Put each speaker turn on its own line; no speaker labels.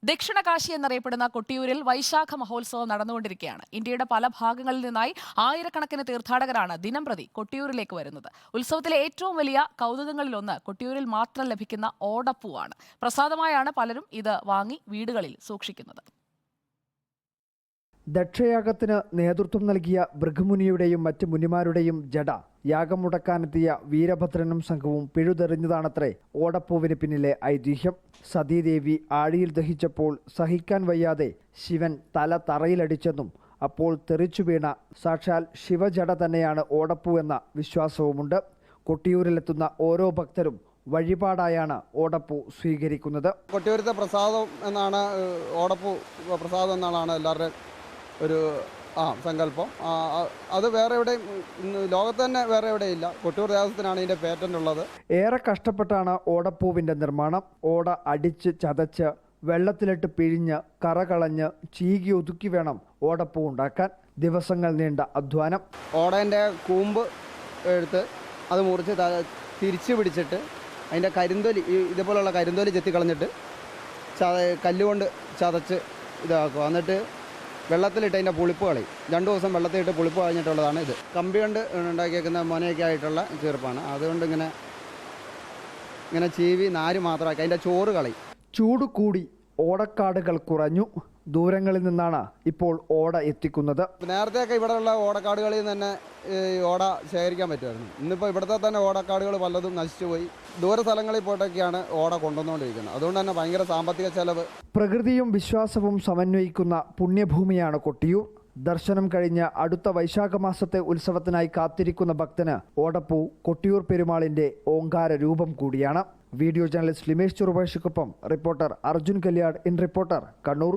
ദക്ഷിണ കാശി എന്നറിയപ്പെടുന്ന കൊട്ടിയൂരിൽ വൈശാഖ മഹോത്സവം നടന്നുകൊണ്ടിരിക്കുകയാണ്. ഇന്ത്യയുടെ പല ഭാഗങ്ങളിൽ നിന്നായി ആയിരക്കണക്കിന് തീർത്ഥാടകരാണ് ദിനംപ്രതി കൊട്ടിയൂരിലേക്ക് വരുന്നത്. ഉത്സവത്തിലെ ഏറ്റവും വലിയ കൗതുകങ്ങളിലൊന്ന് കൊട്ടിയൂരിൽ മാത്രം ലഭിക്കുന്ന ഓടപ്പൂവാണ്. പ്രസാദമായാണ് പലരും ഇത് വാങ്ങി വീടുകളിൽ സൂക്ഷിക്കുന്നത്.
ദക്ഷയാഗത്തിന് നേതൃത്വം നൽകിയ ഭൃഗുമുനിയുടെയും മറ്റ് മുനിമാരുടെയും ജട യാഗം മുടക്കാനെത്തിയ വീരഭദ്രനും സംഘവും പിഴുതെറിഞ്ഞതാണത്രേ ഓടപ്പൂവിന് പിന്നിലെ ഐതിഹ്യം. സതീദേവി ആഴിയിൽ ദഹിച്ചപ്പോൾ സഹിക്കാൻ വയ്യാതെ ശിവൻ തല തറയിലടിച്ചെന്നും അപ്പോൾ തെറിച്ചു വീണ സാക്ഷാൽ ശിവജട തന്നെയാണ് ഓടപ്പൂ എന്ന വിശ്വാസവുമുണ്ട്. കൊട്ടിയൂരിലെത്തുന്ന ഓരോ ഭക്തരും വഴിപാടായാണ് ഓടപ്പൂ സ്വീകരിക്കുന്നത്.
കൊട്ടിയൂരത്തെ പ്രസാദം എന്നാണ് ഓടപ്പൂ പ്രസാദം എന്നാണ് എല്ലാവരുടെയും ഒരു സങ്കല്പം. അത് വേറെ എവിടെയും ലോകത്ത് തന്നെ വേറെ എവിടെയില്ല. കൊട്ടിയൂർ ദേവസ്ഥത്തിനാണ് ഇതിൻ്റെ പേറ്റന്റ് ഉള്ളത്.
ഏറെ കഷ്ടപ്പെട്ടാണ് ഓടപ്പൂവിൻ്റെ നിർമ്മാണം. ഓട അടിച്ച് ചതച്ച് വെള്ളത്തിലിട്ട് പിഴിഞ്ഞ് കറ കളഞ്ഞ് ചീകി ഒതുക്കി വേണം ഓടപ്പൂ ഉണ്ടാക്കാൻ. ദിവസങ്ങൾ നീണ്ട അധ്വാനം.
ഓടേൻ്റെ കൂമ്പ് എടുത്ത് അത് മുറിച്ച് തിരിച്ചു പിടിച്ചിട്ട് അതിൻ്റെ കരിന്തൊലി ഇതുപോലുള്ള കരിന്തൊലി ചെത്തി കളഞ്ഞിട്ട് കല്ലുകൊണ്ട് ചതച്ച് ഇതാക്കുക. എന്നിട്ട് വെള്ളത്തിലിട്ട് അതിൻ്റെ പുളിപ്പ് കളയും. 2 ദിവസം വെള്ളത്തിലിട്ട് പുളിപ്പ് കഴിഞ്ഞിട്ടുള്ളതാണ് ഇത്. കമ്പി കൊണ്ട് ഉണ്ടാക്കിയേക്കുന്ന മൊനയൊക്കെ ആയിട്ടുള്ള ചീർപ്പാണ്. അതുകൊണ്ട് ഇങ്ങനെ ചീവി നാര് മാത്രമാക്കി അതിൻ്റെ ചോറ് കളയും.
ചൂട് കൂടി ഓടക്കാടുകൾ കുറഞ്ഞു. ദൂരങ്ങളിൽ നിന്നാണ് ഇപ്പോൾ ഓട എത്തിക്കുന്നത്.
നേരത്തെയൊക്കെ ഇവിടെയുള്ള ഓടക്കാടുകളിൽ തന്നെ ഓട ശേഖരിക്കാൻ പറ്റുമായിരുന്നു. ഇന്നിപ്പോൾ ഇവിടുത്തെ തന്നെ ഓടക്കാടുകൾ പലതും നശിച്ചു പോയി. ദൂര സ്ഥലങ്ങളിൽ പോയിട്ടൊക്കെയാണ് ഓട കൊണ്ടുവന്നുകൊണ്ടിരിക്കുന്നത്. അതുകൊണ്ട് തന്നെ ഭയങ്കര സാമ്പത്തിക ചെലവ്.
പ്രകൃതിയും വിശ്വാസവും സമന്വയിക്കുന്ന പുണ്യഭൂമിയാണ് കൊട്ടിയൂർ. ദർശനം കഴിഞ്ഞ് അടുത്ത വൈശാഖ മാസത്തെ ഉത്സവത്തിനായി കാത്തിരിക്കുന്ന ഭക്തന് ഓടപ്പൂ കൊട്ടിയൂർ പെരുമാളിന്റെ ഓങ്കാര രൂപം കൂടിയാണ്. വീഡിയോ ജേർണലിസ്റ്റ് ലിമേഷ് ചെറുപഴശ്ശിക്കൊപ്പം reporter Arjun Kalyad in reporter, Kannur.